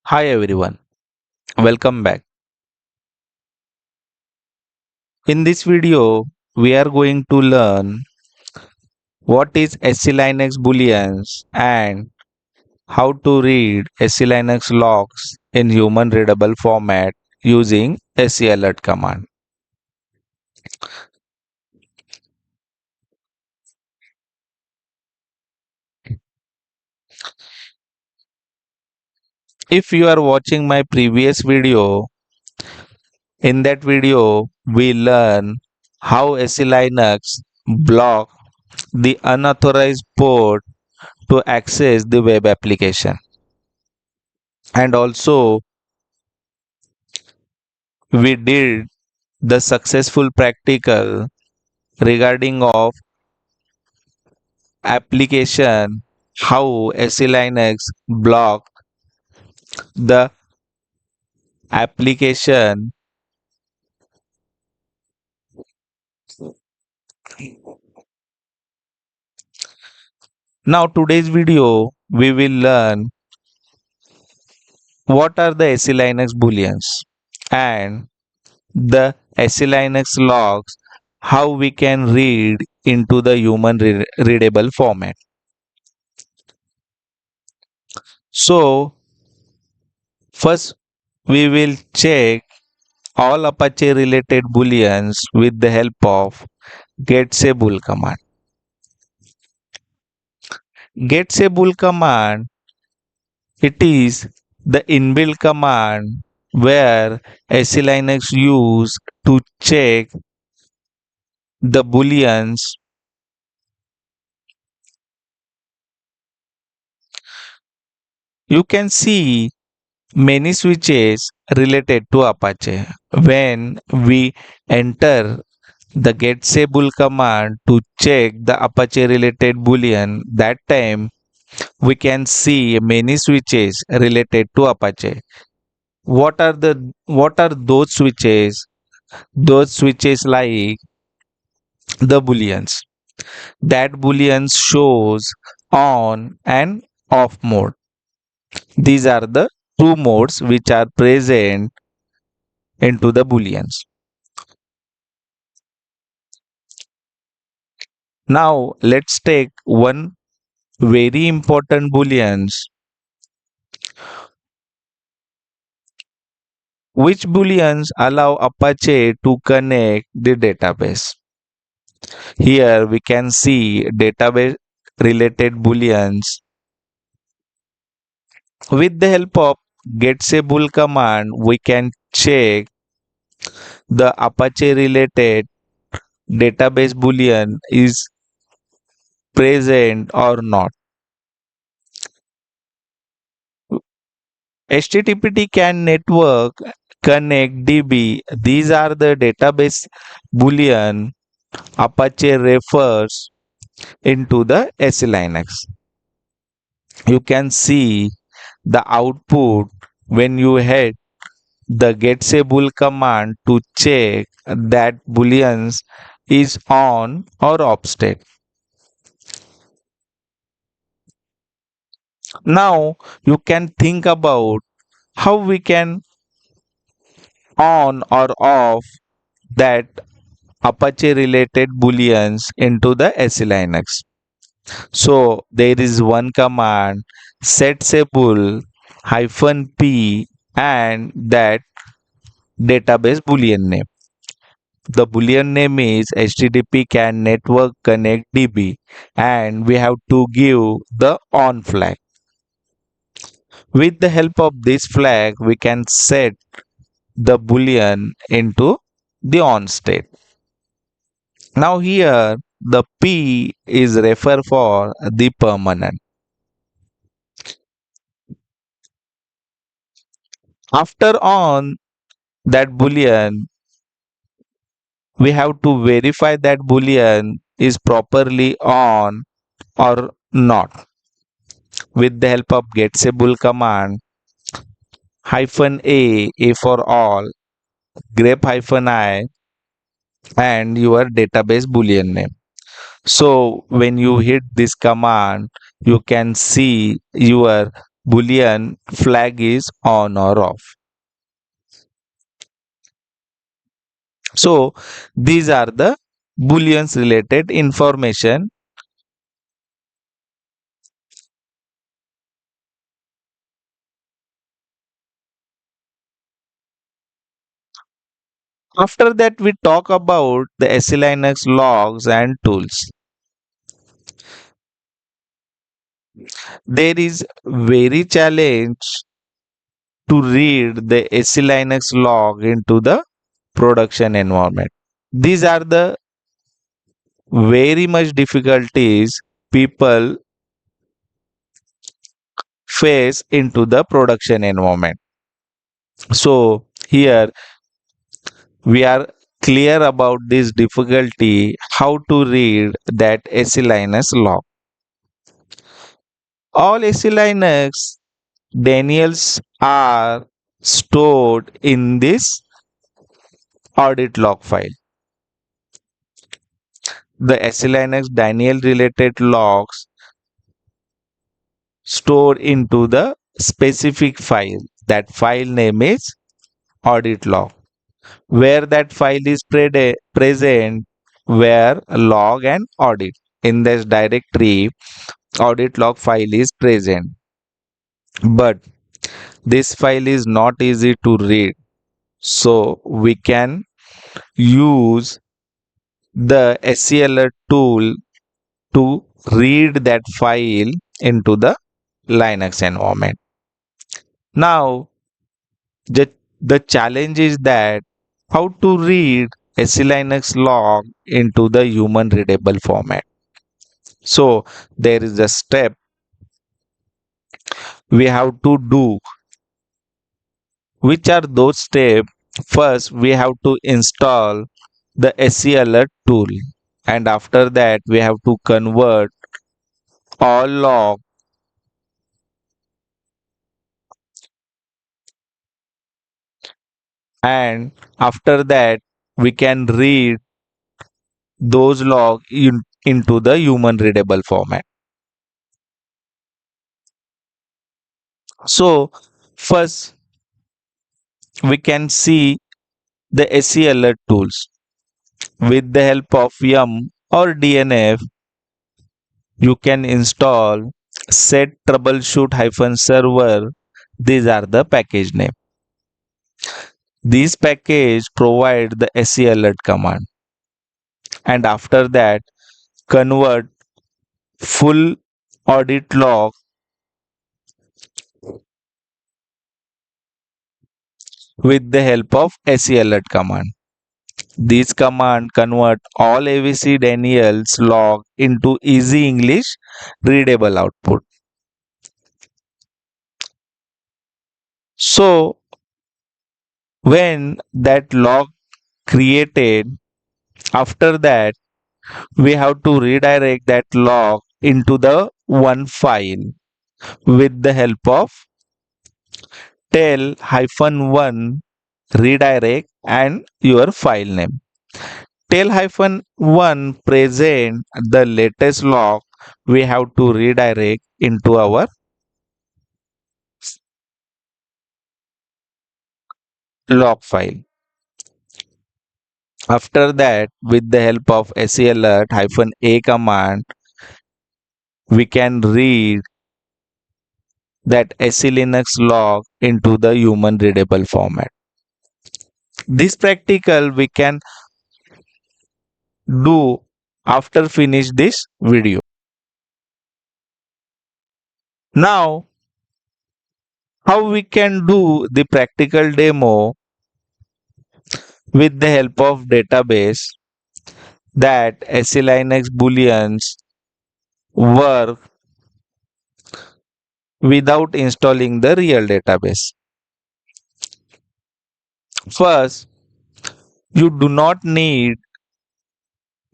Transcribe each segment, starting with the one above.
Hi everyone, welcome back. In this video, we are going to learn what is SELinux Booleans and how to read SELinux logs in human readable format using sealert command. If you are watching my previous video, in that video we learn how SELinux block the unauthorized port to access the web application, and also we did the successful practical regarding of application how SELinux block the application. Now today's video we will learn what are the SELinux booleans and the SELinux logs, how we can read into the human readable format. So first we will check all Apache related booleans with the help of getSayBool command. GetSayBool command, it is the inbuilt command where SELinux use to check the booleans. You can see many switches related to Apache. When we enter the getSayBool command to check the Apache related boolean, that time we can see many switches related to Apache. What are those switches? Those switches like the booleans. That boolean shows on and off mode. These are the two modes which are present into the booleans. Now let's take one very important booleans. Which booleans allow Apache to connect the database? Here we can see database related booleans. With the help of getSayBool command, we can check the Apache related database boolean is present or not. HTTP can network connect DB. These are the database boolean Apache refers into the SELinux. You can see the output when you hit the getSayBool command to check that booleans is on or off state. Now you can think about how we can on or off that Apache related booleans into the SELinux. So there is one command setSayBool -p and that database boolean name. The boolean name is HTTP can network connect DB and we have to give the on flag. With the help of this flag, we can set the boolean into the on state. Now here the P is refer for the permanent. After on that boolean, we have to verify that boolean is properly on or not. With the help of getSayBool command, -a for all, grep -i and your database boolean name. So when you hit this command, you can see your Boolean flag is on or off. So these are the Booleans related information. After that, we talk about the SELinux logs and tools. There is very challenge to read the SELinux log into the production environment. These are the very much difficulties people face into the production environment. So here we are clear about this difficulty, how to read that SELinux log. All SELinux Daniels are stored in this audit log file. The SELinux Daniel related logs stored into the specific file. That file name is audit log. Where that file is present, where log and audit. In this directory, audit log file is present. But this file is not easy to read. So we can use the SELer tool to read that file into the Linux environment. Now, the, the challenge is that how to read SELinux log into the human readable format. So, there is a step we have to do. Which are those steps? First, we have to install the SELer tool, and after that, we have to convert all log, and after that we can read those log into the human readable format. So first we can see the SELer tools. With the help of yum or DNF, you can install set troubleshoot -server. These are the package name. These package provide the SELert command, and after that convert full audit log with the help of SELert command. This command convert all AVC Daniels log into easy English readable output. So when that log created, after that we have to redirect that log into the one file with the help of tell-1 redirect and your file name. Tell-1 present the latest log we have to redirect into our log file. After that, with the help of SELert-a command, we can read that SELinux log into the human readable format. This practical we can do after finish this video. Now, how we can do the practical demo with the help of database that SELinux booleans work without installing the real database. First, you do not need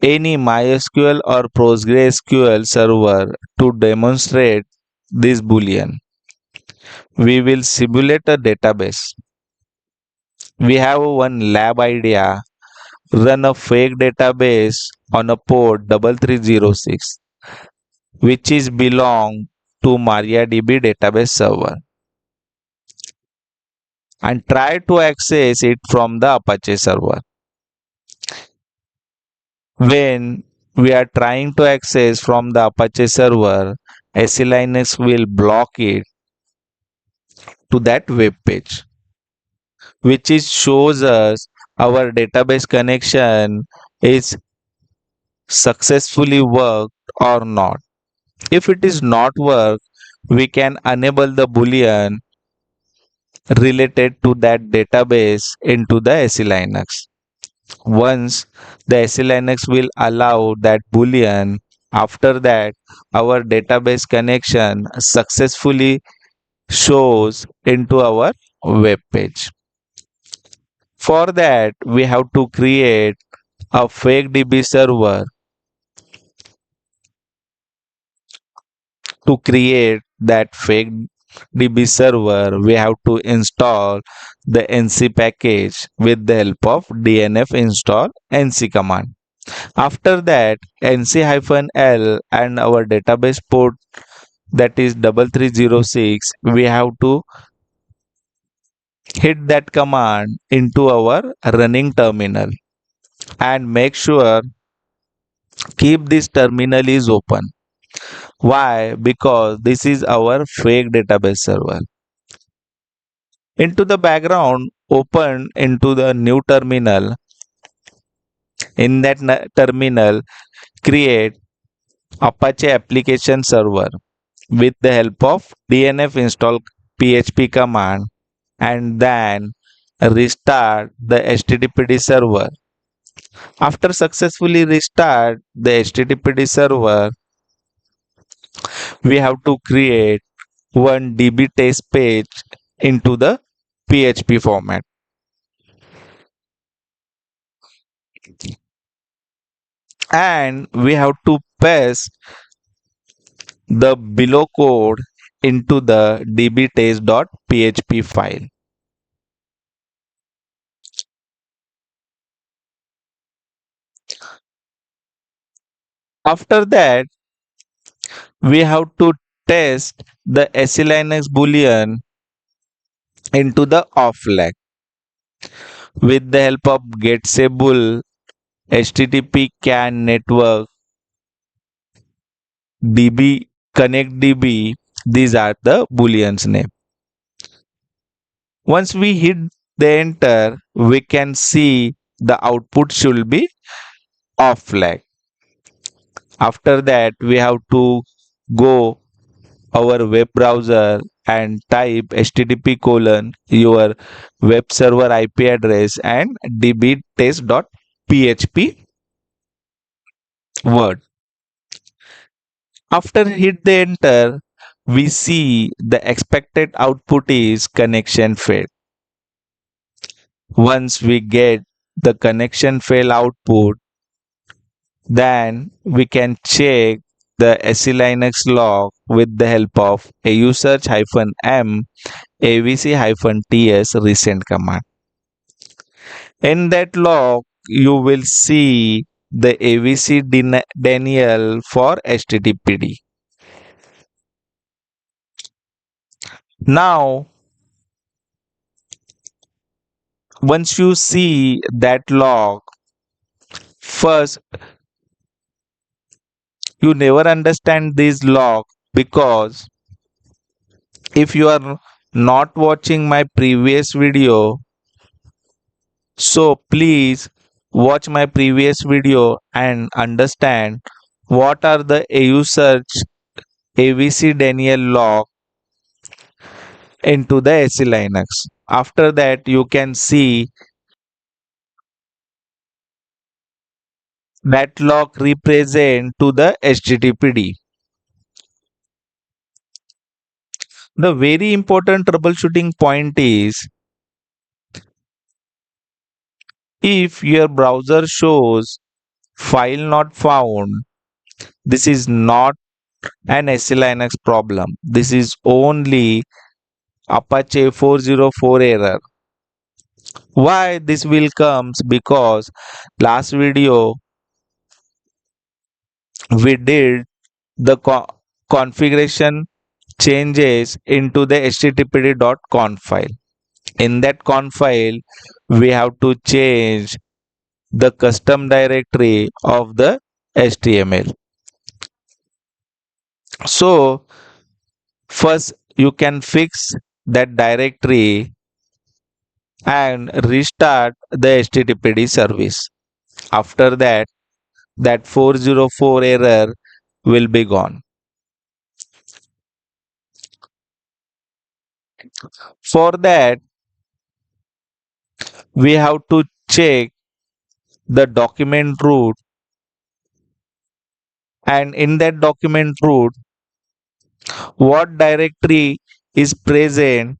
any MySQL or PostgreSQL server to demonstrate this boolean. We will simulate a database. We have one lab idea, run a fake database on a port 3306, which is belong to MariaDB database server and try to access it from the Apache server. When we are trying to access from the Apache server, SELinux will block it to that web page, which is shows us our database connection is successfully worked or not. If it is not work, we can enable the boolean related to that database into the SELinux. Once the SELinux will allow that boolean, after that our database connection successfully shows into our web page. For that, we have to create a fake DB server. To create that fake DB server, we have to install the NC package with the help of dnf install NC command. After that, NC-L and our database port, that is 3306, we have to hit that command into our running terminal and make sure keep this terminal is open. Why? Because this is our fake database server. Into the background, open into the new terminal. In that terminal, create Apache application server with the help of dnf install php command and then restart the httpd server. After successfully restart the httpd server, we have to create one db test page into the php format, and we have to paste the below code into the dbtest.php file. After that, we have to test the SELinux boolean into the off flag with the help of getSayBool, http can network, db connect db. These are the booleans name. Once we hit the enter, we can see the output should be off flag. After that, we have to go our web browser and type http colon your web server IP address and dbtest.php word. After hit the enter, we see the expected output is connection failed. Once we get the connection fail output, then we can check the SELinux log with the help of ausearch-m avc-ts recent command. In that log, you will see the avc denial for httpd. Now, once you see that log, first you never understand this log because if you are not watching my previous video, so please watch my previous video and understand what are the AU search AVC Daniel log into the SELinux. After that, you can see that log represent to the HTTPD. The very important troubleshooting point is if your browser shows file not found, this is not an SELinux problem. This is only Apache 404 error. Why this will comes? Because last video we did the configuration changes into the httpd.conf file. In that conf file, we have to change the custom directory of the HTML. So first you can fix that directory and restart the HTTPD service. After that, that 404 error will be gone. For that, we have to check the document root, and in that document root, what directory is present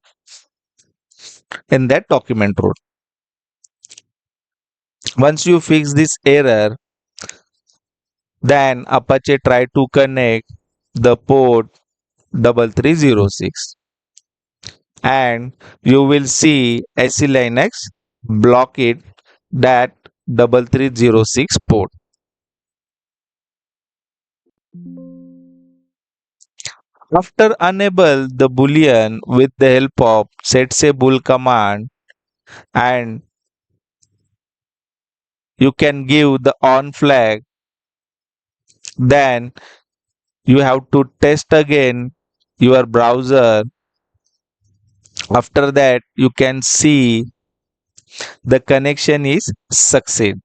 in that document root. Once you fix this error, then Apache try to connect the port 3306 and you will see SELinux block it that 3306 port. After enable the boolean with the help of setSayBool command, and you can give the on flag, then you have to test again your browser. After that, you can see the connection is succeed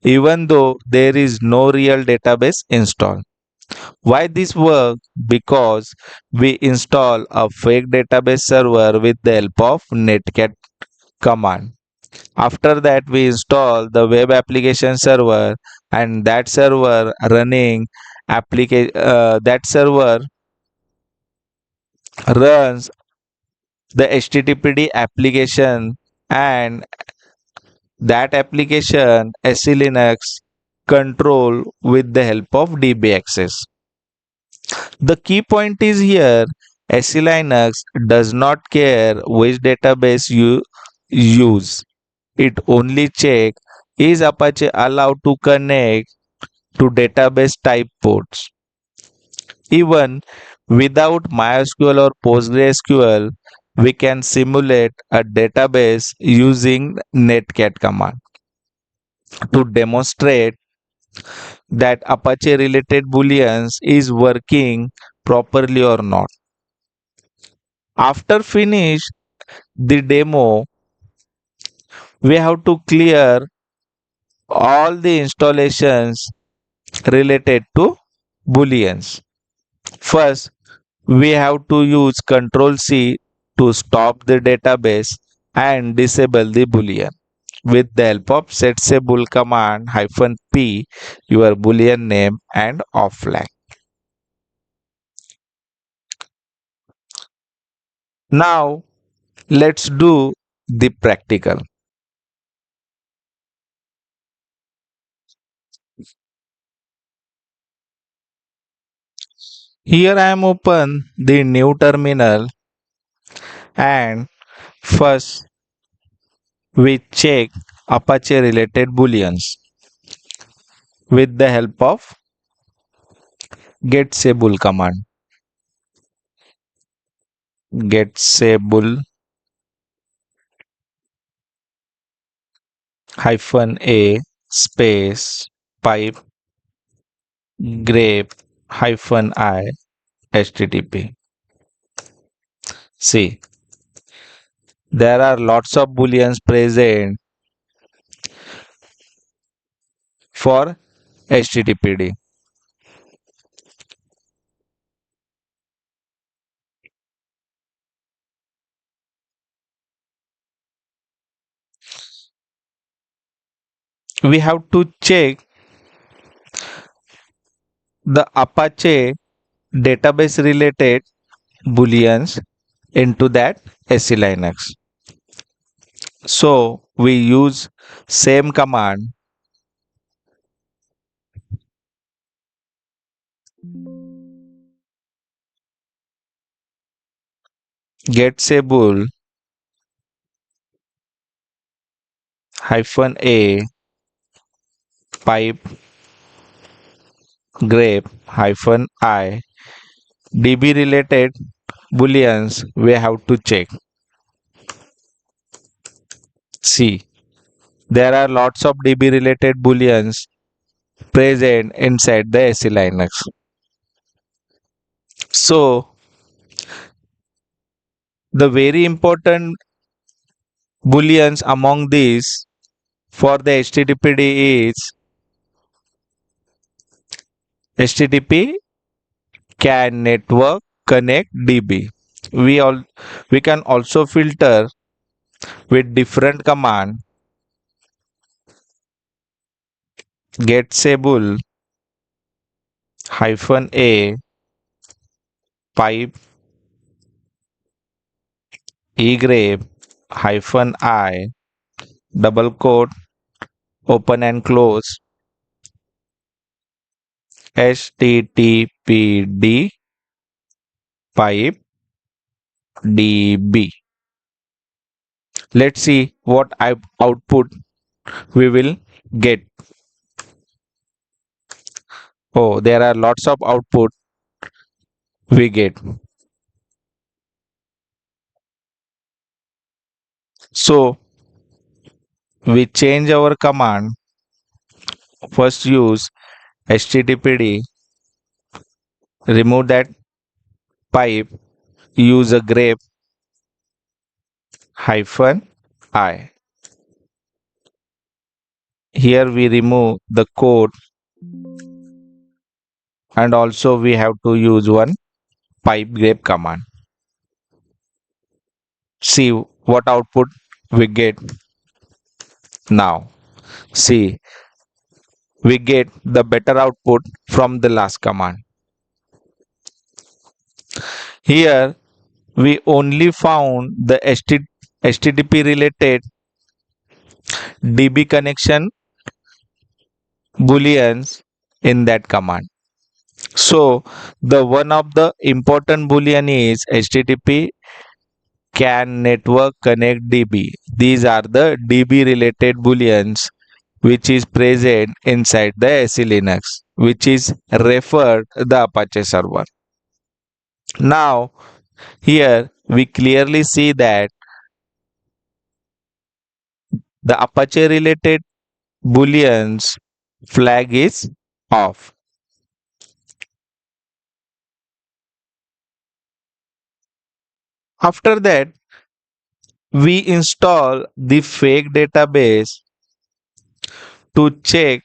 even though there is no real database installed. Why this work? Because we install a fake database server with the help of netcat command. After that, we install the web application server, and that server running that server runs the HTTPD application, and that application SELinux control with the help of DB access. The key point is here, SELinux does not care which database you use. It only check is Apache allowed to connect to database type ports. Even without MySQL or PostgreSQL, we can simulate a database using netcat command to demonstrate that Apache related booleans is working properly or not. After finish the demo, we have to clear all the installations related to booleans. First, we have to use Ctrl C to stop the database and disable the boolean. With the help of setSayBool command -p your boolean name and off flag. Now let's do the practical. Here I am open the new terminal, and first we check Apache related booleans with the help of getSayBool command. getSayBool -a space pipe grep -i http. See, there are lots of booleans present for httpd. We have to check the Apache database related booleans into that SELinux. So we use same command getSayBool -a pipe grep -i DB related booleans we have to check. See, there are lots of DB related booleans present inside the SELinux. So, the very important booleans among these for the HTTPD is HTTP can network connect DB. We can also filter with different command getSable -a pipe egrep -I double quote open and close httpd pipe db. Let's see what output we will get. Oh, there are lots of output we get. So we change our command. First use httpd, remove that pipe, use a grep -I. Here we remove the code and also we have to use one pipe grep command. See what output we get now. See, we get the better output from the last command. Here we only found the HTTP related DB connection booleans in that command. So the one of the important boolean is HTTP can network connect DB. These are the DB related booleans which is present inside the SELinux, which is referred the Apache server. Now here we clearly see that the Apache related booleans flag is off. After that, we install the fake database to check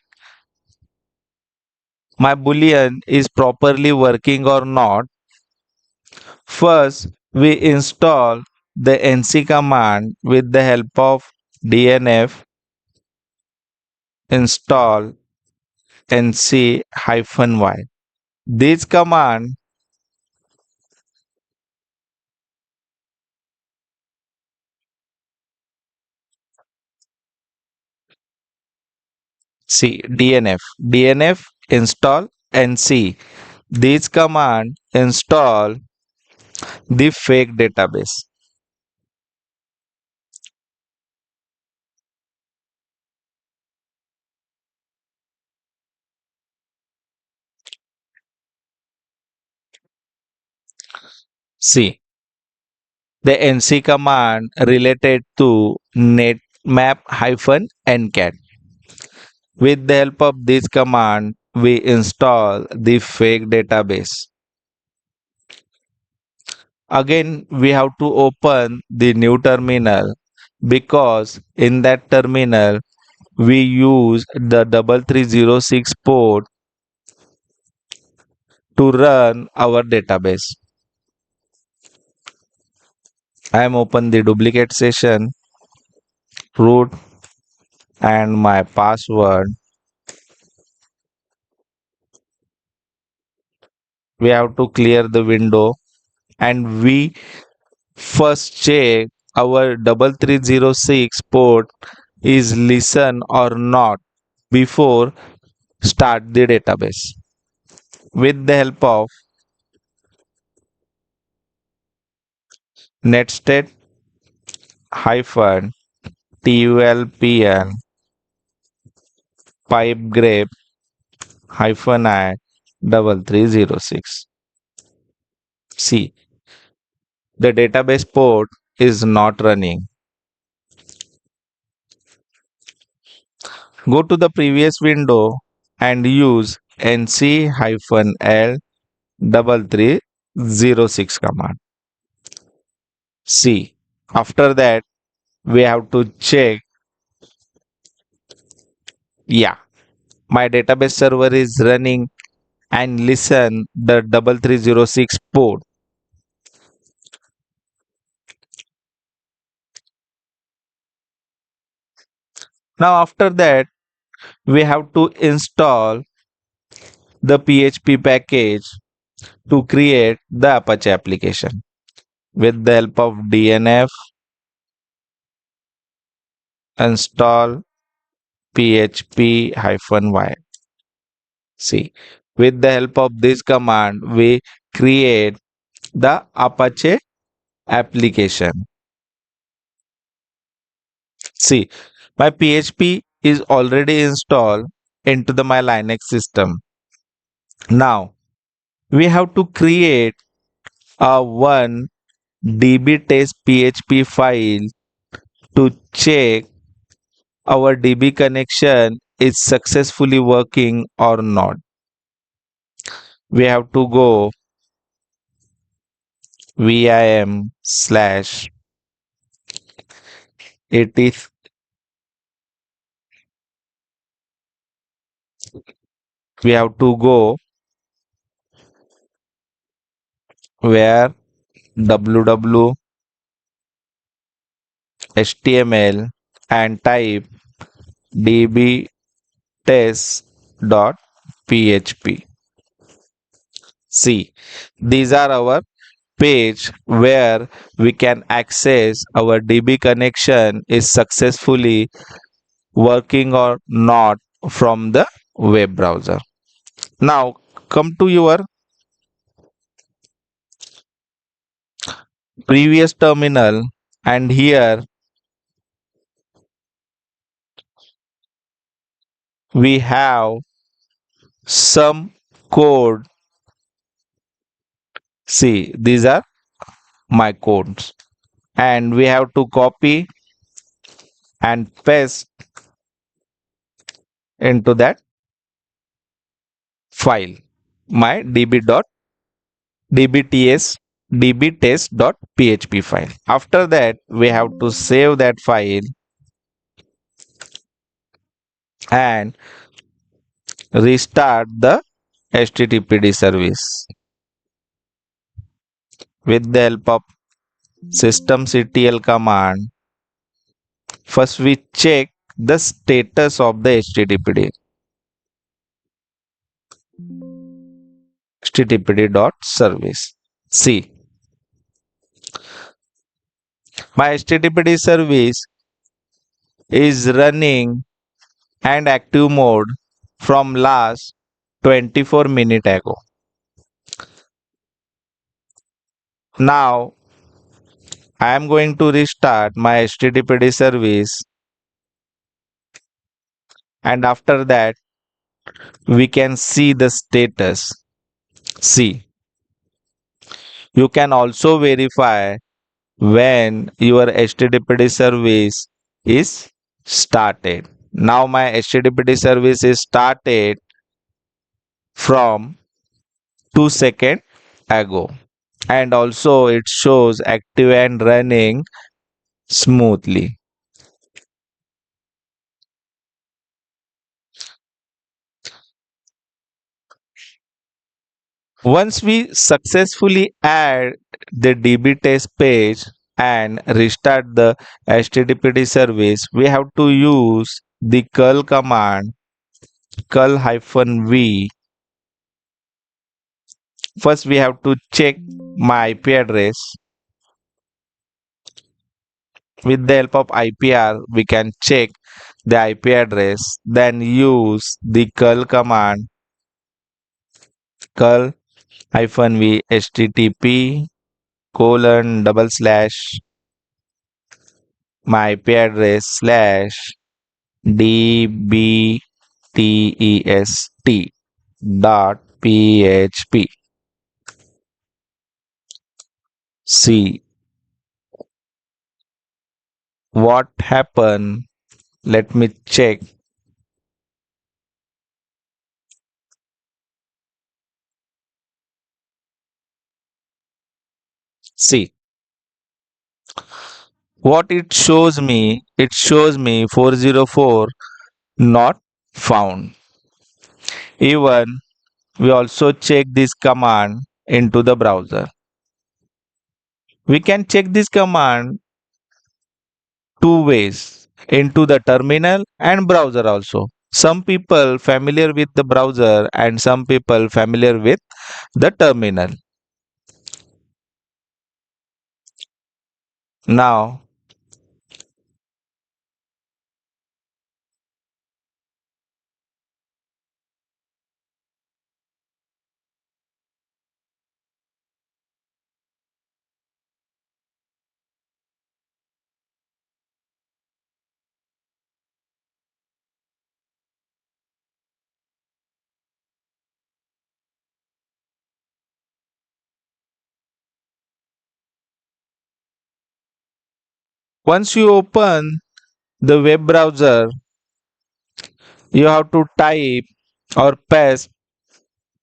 my boolean is properly working or not. First, we install the nc command with the help of dnf install nc-y. This command, see dnf install nc. This command install the fake database. See, the nc command related to netmap-ncat. With the help of this command, we install the fake database. Again, we have to open the new terminal because in that terminal we use the 3306 port to run our database. I am open the duplicate session, root and my password. We have to clear the window and we first check our 3306 port is listen or not before start the database. With the help of netstat hyphen tulpn pipegrep -I 3306. See, the database port is not running. Go to the previous window and use nc-l3306 command. See, after that we have to check, yeah, my database server is running, and listen the 3306 port. Now after that we have to install the PHP package to create the Apache application. With the help of DNF, install php-y. See, with the help of this command, we create the Apache application. See, my PHP is already installed into my Linux system. Now, we have to create a 1 db test php file to check our DB connection is successfully working or not. We have to go vim slash 80. We have to go where www html and type db test.php. See, these are our page where we can access our DB connection is successfully working or not from the web browser. Now come to your previous terminal, and here we have some code. See, these are my codes, and we have to copy and paste into that file my dbts dbtest.php file. After that we have to save that file and restart the httpd service with the help of systemctl command. First we check the status of the httpd.service. See, my httpd service is running and active mode from last 24 minutes ago. Now I am going to restart my httpd service, and after that we can see the status. See, you can also verify when your httpd service is started. Now my httpd service is started from 2 seconds ago, and also it shows active and running smoothly. Once we successfully add the db test page and restart the httpd service, we have to use the curl command, curl-v. First we have to check my IP address. With the help of IPR we can check the IP address, then use the curl command, curl-v http my IP address slash dbtest.php. See what happened. Let me check. See what it shows me 404 not found. Even we also check this command into the browser. We can check this command two ways, into the terminal and browser also. Some people familiar with the browser and some people familiar with the terminal. Now, once you open the web browser, you have to type or paste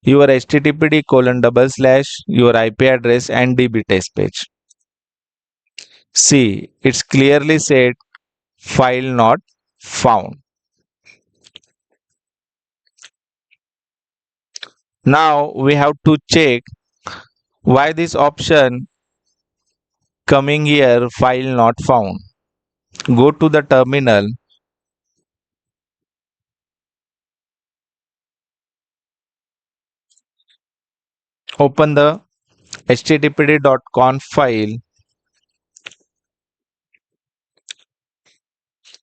your httpd colon double slash your IP address and DB test page. See, it's clearly said file not found. Now we have to check why this option coming here file not found. Go to the terminal, open the httpd.conf file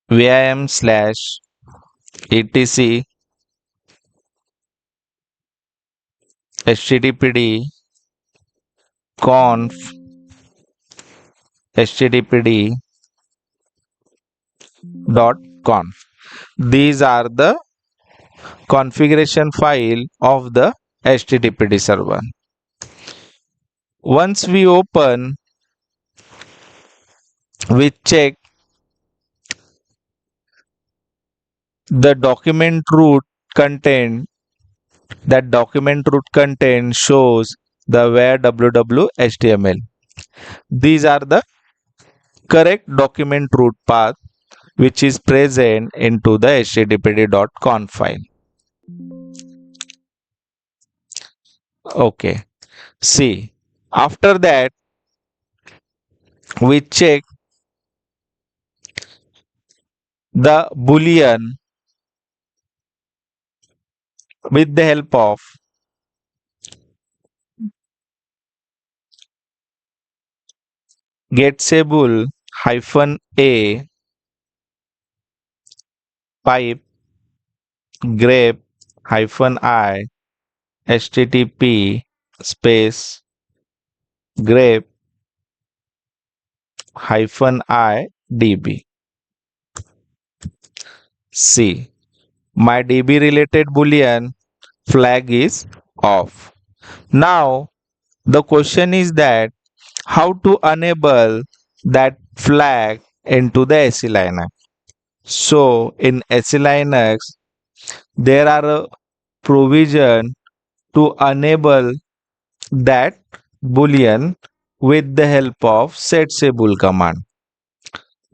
vim slash etc httpd conf httpd dot conf. These are the configuration file of the httpd server. Once we open, we check the document root content. That document root content shows the where www html. These are the correct document root path which is present into the httpd.conf file. Okay, see, after that we check the boolean with the help of getSable hyphen a pipe grep hyphen I http space grep hyphen I db. See, my db related boolean flag is off. Now the question is that how to enable that flag into the SELinux. So in SELinux there are a provision to enable that boolean with the help of setSable command.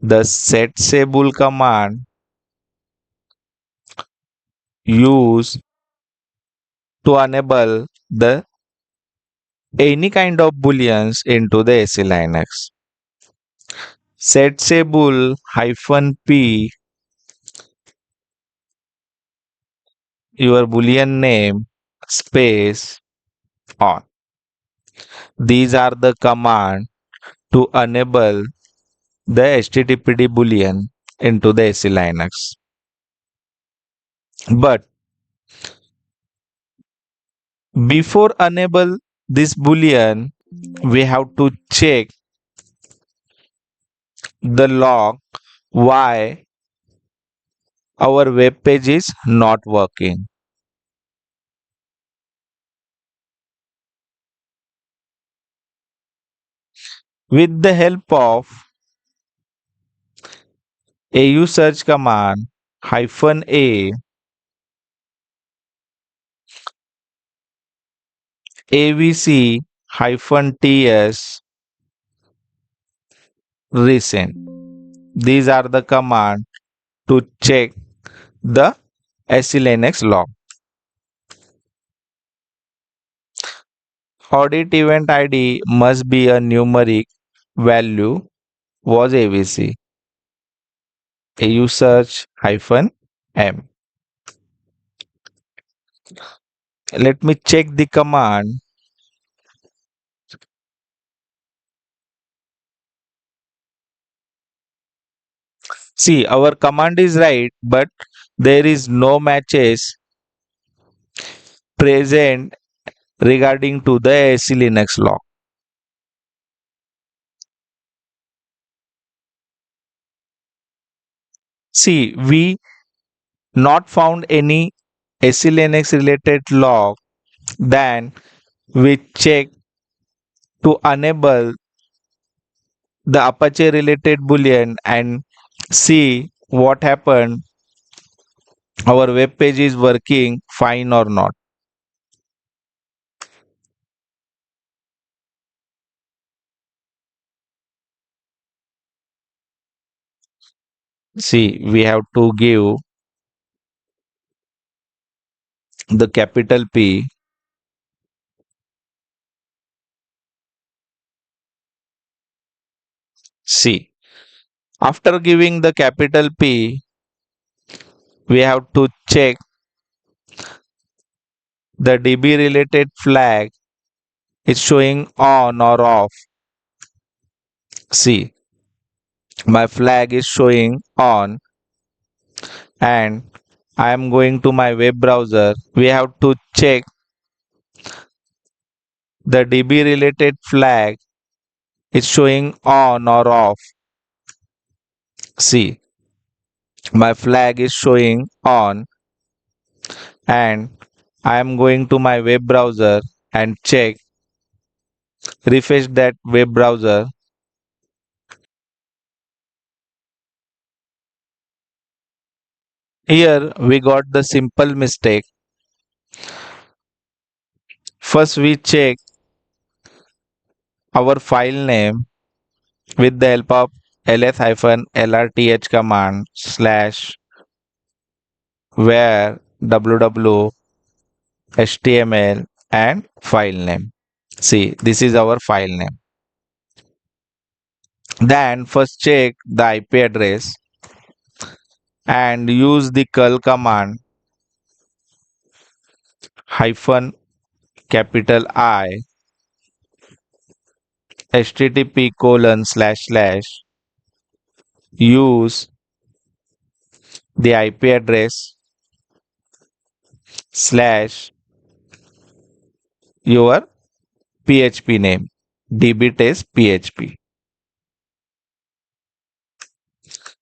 The setSable command used to enable the any kind of booleans into the SELinux. SetSable hyphen p your boolean name space on. These are the command to enable the httpd boolean into the SELinux. But before enable this boolean, we have to check the log why our web page is not working. With the help of au search command -a avc-ts recent. These are the commands to check the SELinux log. Audit event ID must be a numeric value was AVC. AU search -m. Let me check the command. See, our command is right, but there is no matches present regarding to the SELinux log. See, we not found any SELinux related log. Then we check to enable the Apache related boolean and see what happened. Our web page is working fine or not. See, we have to give the capital P. See, after giving the capital P, we have to check the DB related flag is showing on or off. See, my flag is showing on and I am going to my web browser. We have to check the DB related flag is showing on or off. See, my flag is showing on and I am going to my web browser and check, refresh that web browser. Here we got the simple mistake. First we check our file name with the help of ls-lrth command slash where www html and file name. See, this is our file name. Then first check the IP address and use the curl command hyphen capital I http:// use the IP address slash your PHP name dbtest php.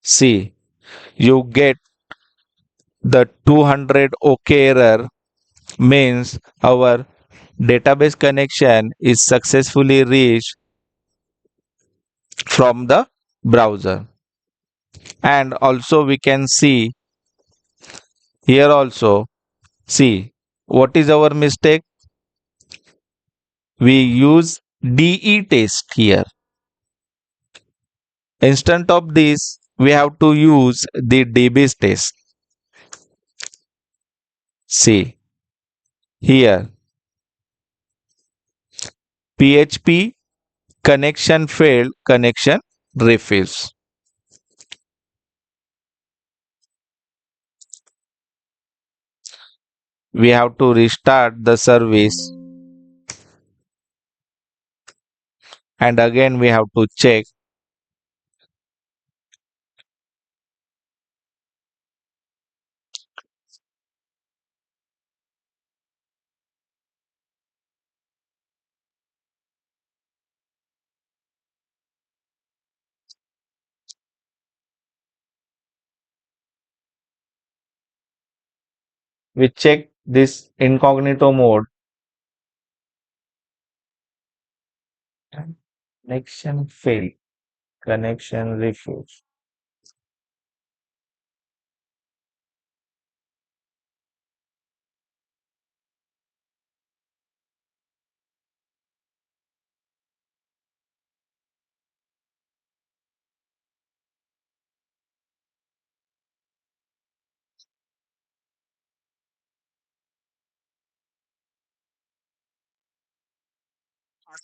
See, you get the 200 OK error means our database connection is successfully reached from the browser. And also we can see here also, see what is our mistake. We use de test here. Instead of this, we have to use the dbase test. See here, PHP connection failed, connection refused. We have to restart the service and again we have to check. We check this incognito mode Connection failed. Connection refused.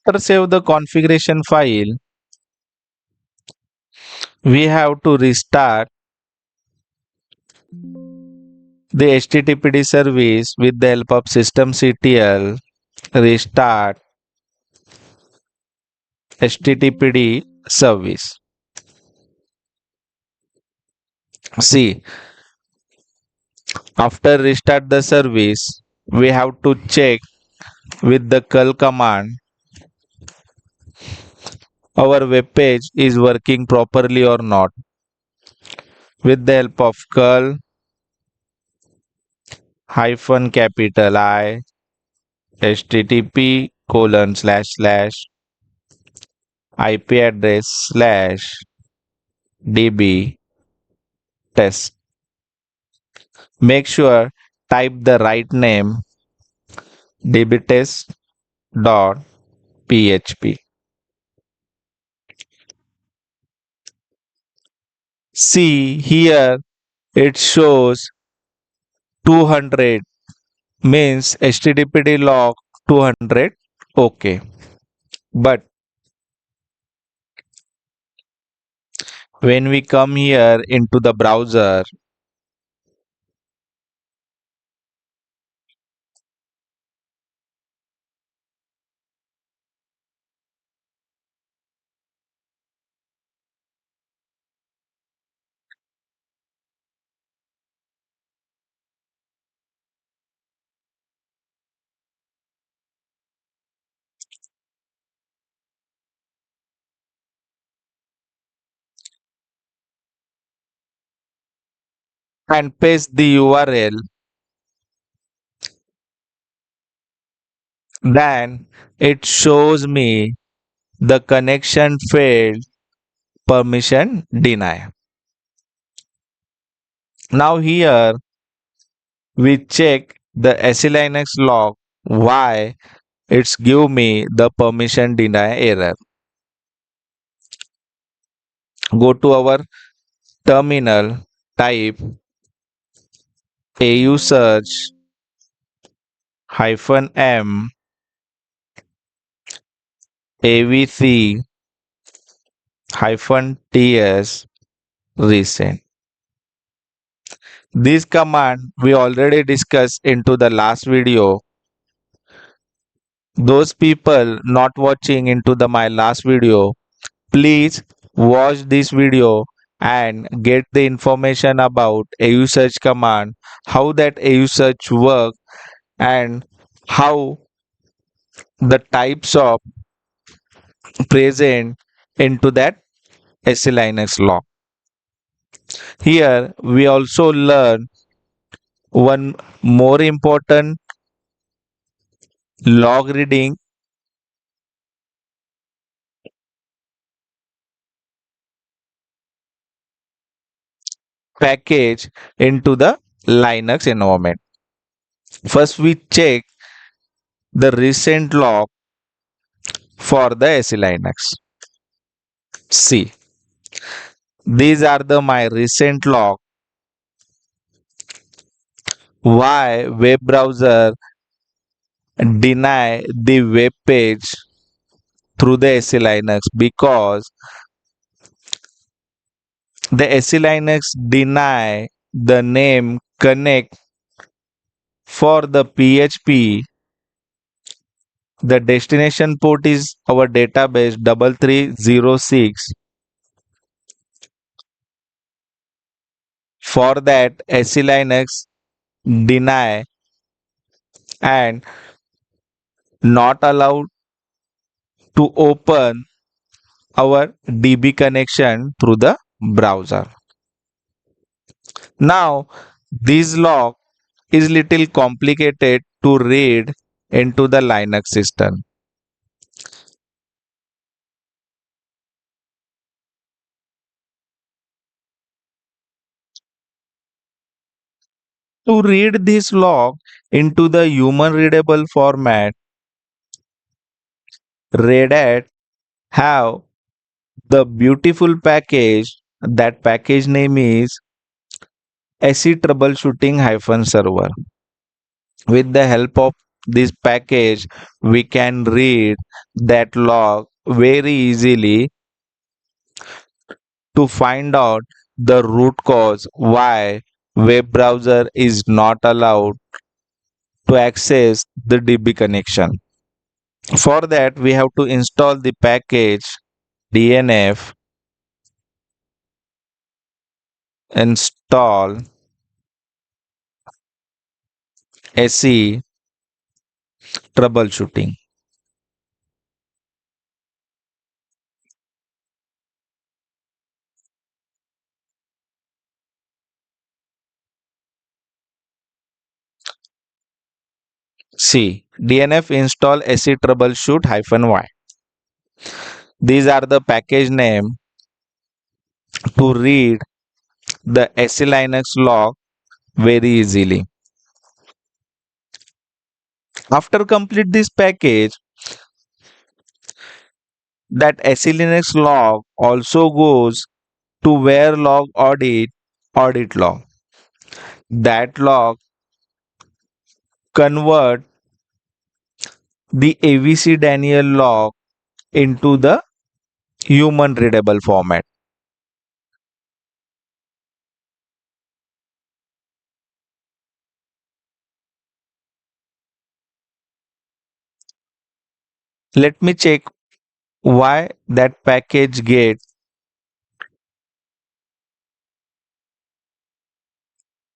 After save the configuration file, we have to restart the HTTPD service with the help of systemctl restart HTTPD service. See, after restart the service, we have to check with the curl command our web page is working properly or not. With the help of curl hyphen capital I http colon slash slash IP address slash db test. Make sure type the right name dbtest.php. See here it shows 200 means HTTPD log 200. Okay. But when we come here into the browser, and paste the URL, then it shows me the connection failed, permission deny. Now here we check the SELinux log why it's give me the permission deny error. Go to our terminal, type au search hyphen m avc hyphen ts recent. This command we already discussed into the last video. Those people not watching into the my last video, please watch this video and get the information about AU search command, how that AU search work and how the types of present into that SELinux log. Here we also learn one more important log reading package into the Linux environment. First we check the recent log for the SELinux. See, these are the my recent log. Why web browser deny the web page through the SELinux? Because the SELinux deny the name connect for the PHP. The destination port is our database 3306. For that SELinux deny and not allowed to open our DB connection through the browser. Now this log is little complicated to read into the Linux system. To read this log into the human readable format, Red Hat have the beautiful package. That package name is SE troubleshooting-server. With the help of this package, we can read that log very easily to find out the root cause why web browser is not allowed to access the DB connection. For that, we have to install the package DNF install SE troubleshooting. C. DNF install SE troubleshoot -y. These are the package name to read the SELinux log very easily. After complete this package, that SELinux log also goes to where log audit log. That log convert the AVC Daniel log into the human readable format. Let me check why that package get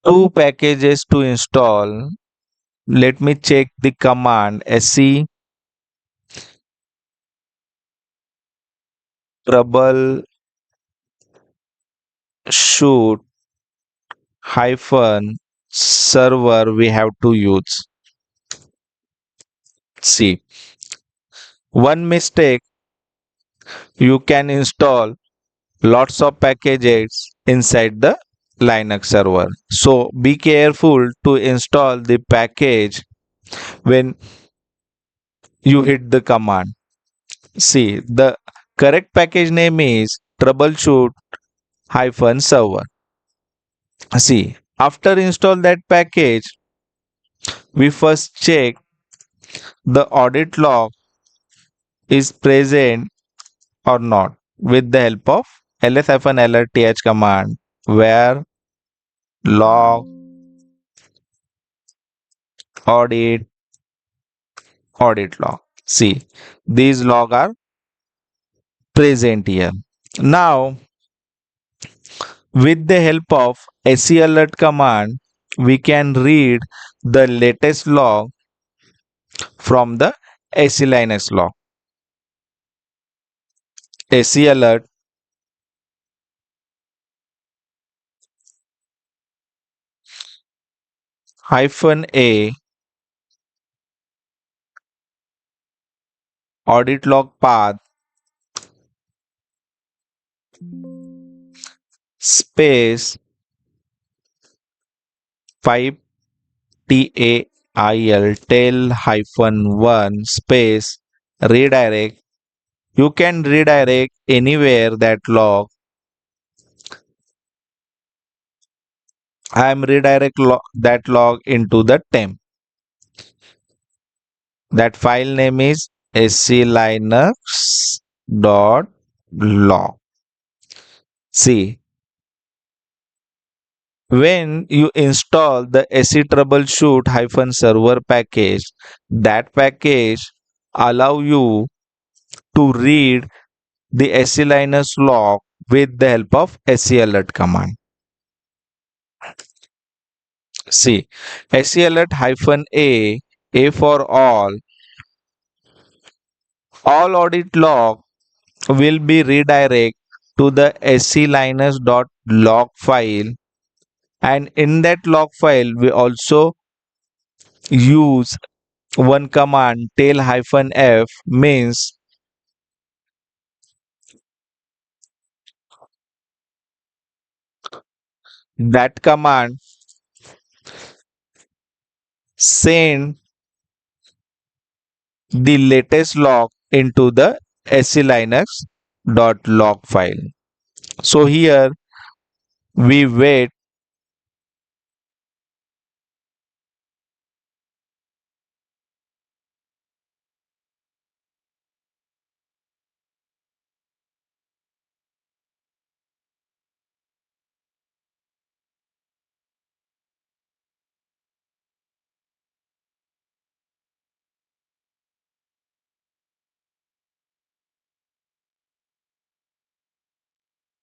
two packages to install. Let me check the command SE troubleshoot hyphen server we have to use. See, one mistake, you can install lots of packages inside the Linux server. So be careful to install the package when you hit the command. See, the correct package name is troubleshoot server. See, after install that package, we first check the audit log is present or not with the help of ls-lrth command where log audit log. See, these log are present here. Now, with the help of SELert command, we can read the latest log from the SELinux log. SELert -a audit log path space 5 tail -1 space redirect. You can redirect anywhere that log. I am that log into the temp. That file name is SELinux.log. See, when you install the SE troubleshoot-server package, that package allow you to read the SELinux log with the help of SELert command. See, SELert-a for all audit log will be redirect to the SELinux.log file, and in that log file we also use one command tail-f means that command send the latest log into the SELinux.log file. So here we wait.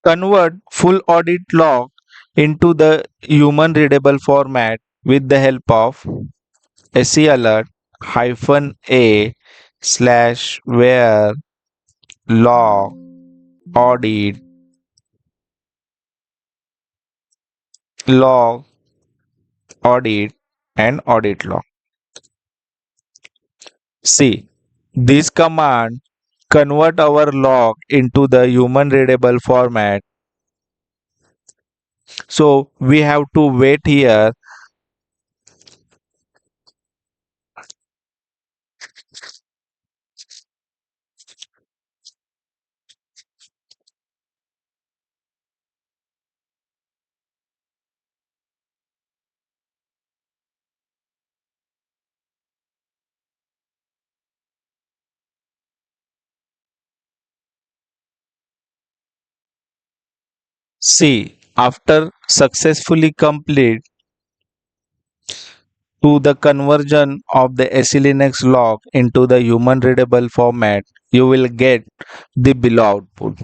Convert full audit log into the human readable format with the help of SELert -a slash where log audit log audit and audit log. See, this command convert our log into the human readable format. So we have to wait here. See, after successfully complete to the conversion of the SELinux log into the human readable format, you will get the below output.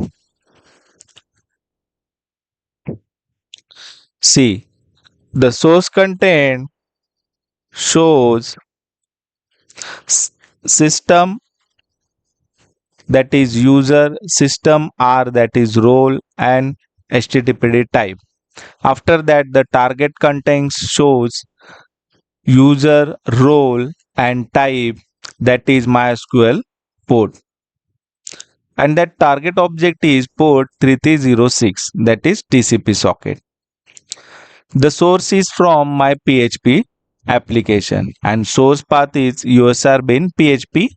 See, the source content shows system, that is user, system R, that is role, and HTTPD type. After that, the target content shows user, role, and type, that is MySQL port. And that target object is port 3306, that is TCP socket. The source is from my PHP application and source path is USR bin PHP,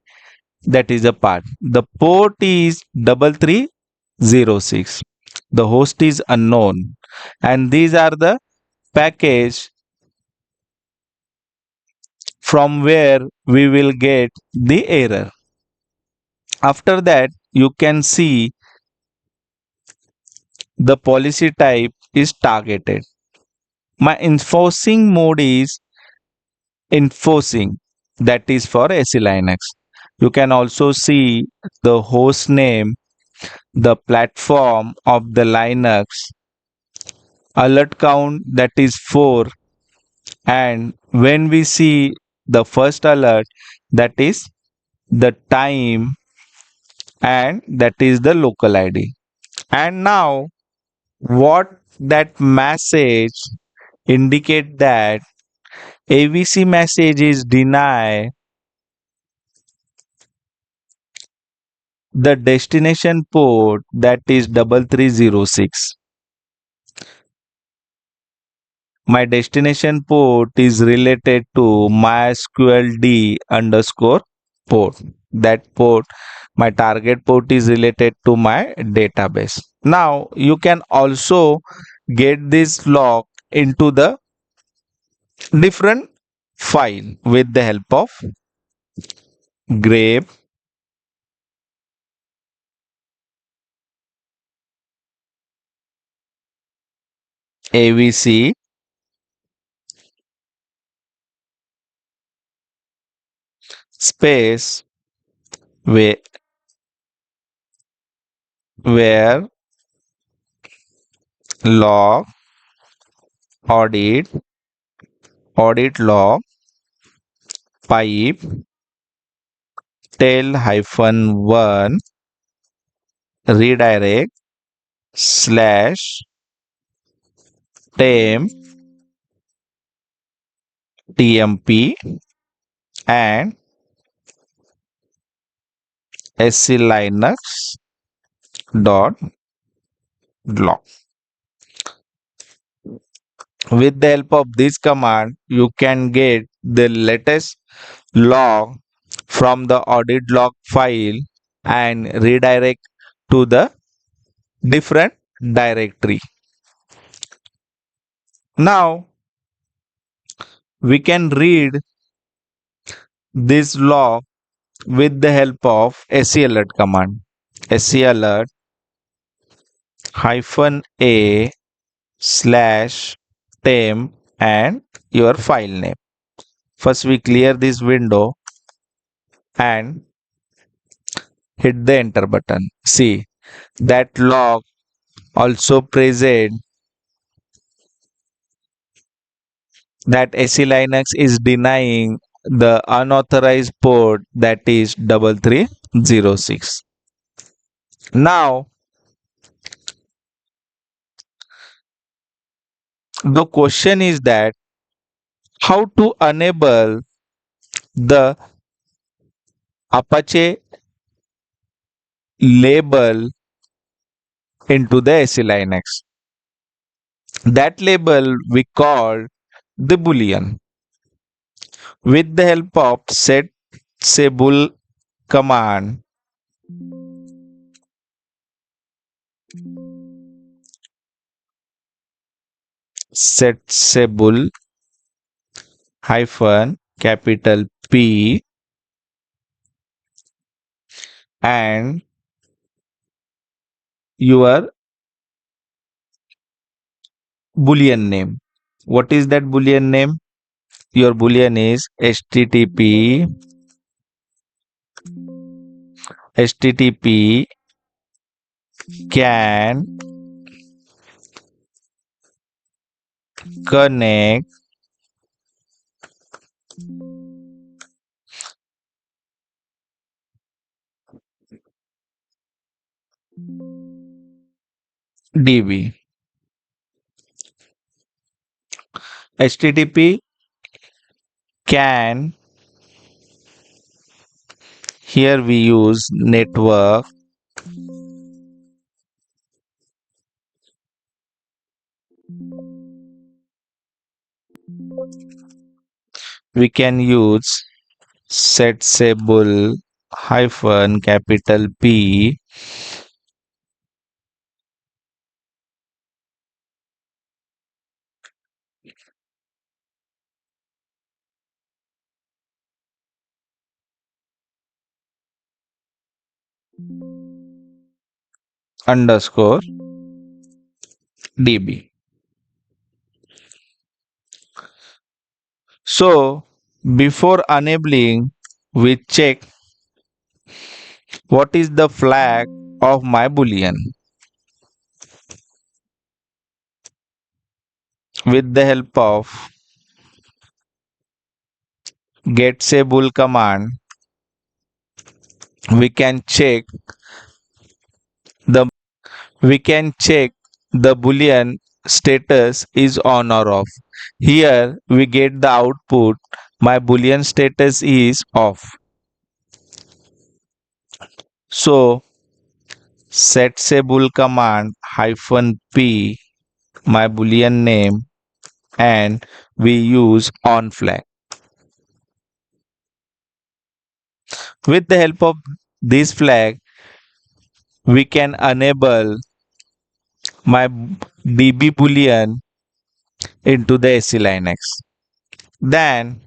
that is a path. The port is 3306. The host is unknown and these are the package from where we will get the error. After that, you can see the policy type is targeted. My enforcing mode is enforcing, that is for SELinux. You can also see the host name, the platform of the Linux, alert count, that is 4, and when we see the first alert, that is the time, and that is the local ID. And now what that message indicate that AVC message is deny the destination port, that is 3306. My destination port is related to MySQL underscore port. That port, my target port is related to my database. Now you can also get this log into the different file with the help of grep avc space where, where log audit audit log pipe tail -1 redirect slash temp tmp and SELinux dot log. With the help of this command, you can get the latest log from the audit.log file and redirect to the different directory. Now we can read this log with the help of SELert command. SELert -a slash temp and your file name. First we clear this window and hit the enter button. See that log also present that SELinux is denying the unauthorized port, that is 3306. Now the question is that how to enable the Apache label into the SELinux. That label we call the boolean. With the help of set command, set hyphen capital P and your boolean name. What is that boolean name? Your boolean is http can connect db. http can, here we use network, we can use setable hyphen capital P underscore db. So before enabling, we check what is the flag of my boolean. With the help of getSable command, we can check the boolean status is on or off. Here we get the output, my boolean status is off. So setSable command hyphen P, my boolean name, and we use on flag. With the help of this flag, we can enable my db boolean into the SELinux. Then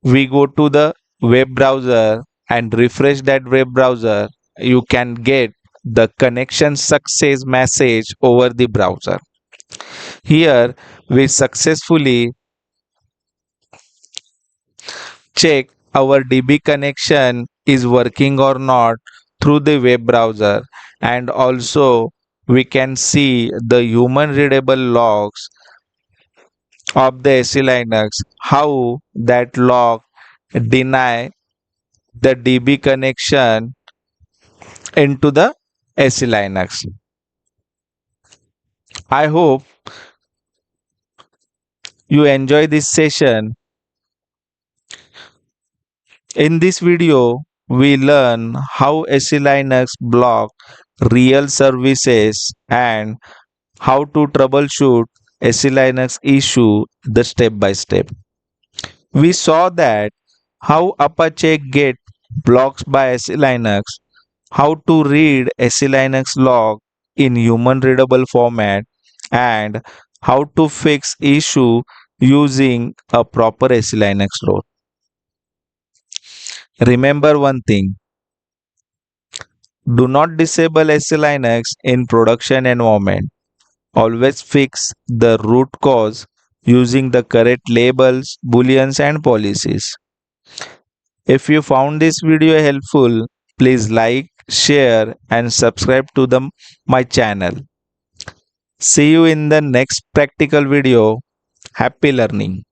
we go to the web browser and refresh that web browser. You can get the connection success message over the browser. Here we successfully check our DB connection is working or not through the web browser, and also we can see the human readable logs of the SELinux, how that log deny the DB connection into the SELinux. I hope you enjoy this session. In this video, we learn how SELinux block real services and how to troubleshoot SELinux issue the step by step. We saw that how Apache get blocks by SELinux, how to read SELinux log in human readable format, and how to fix issue using a proper SELinux role. Remember one thing, do not disable SELinux in production environment. Always fix the root cause using the correct labels, booleans and policies. If you found this video helpful, please like, share and subscribe to my channel. See you in the next practical video. Happy learning.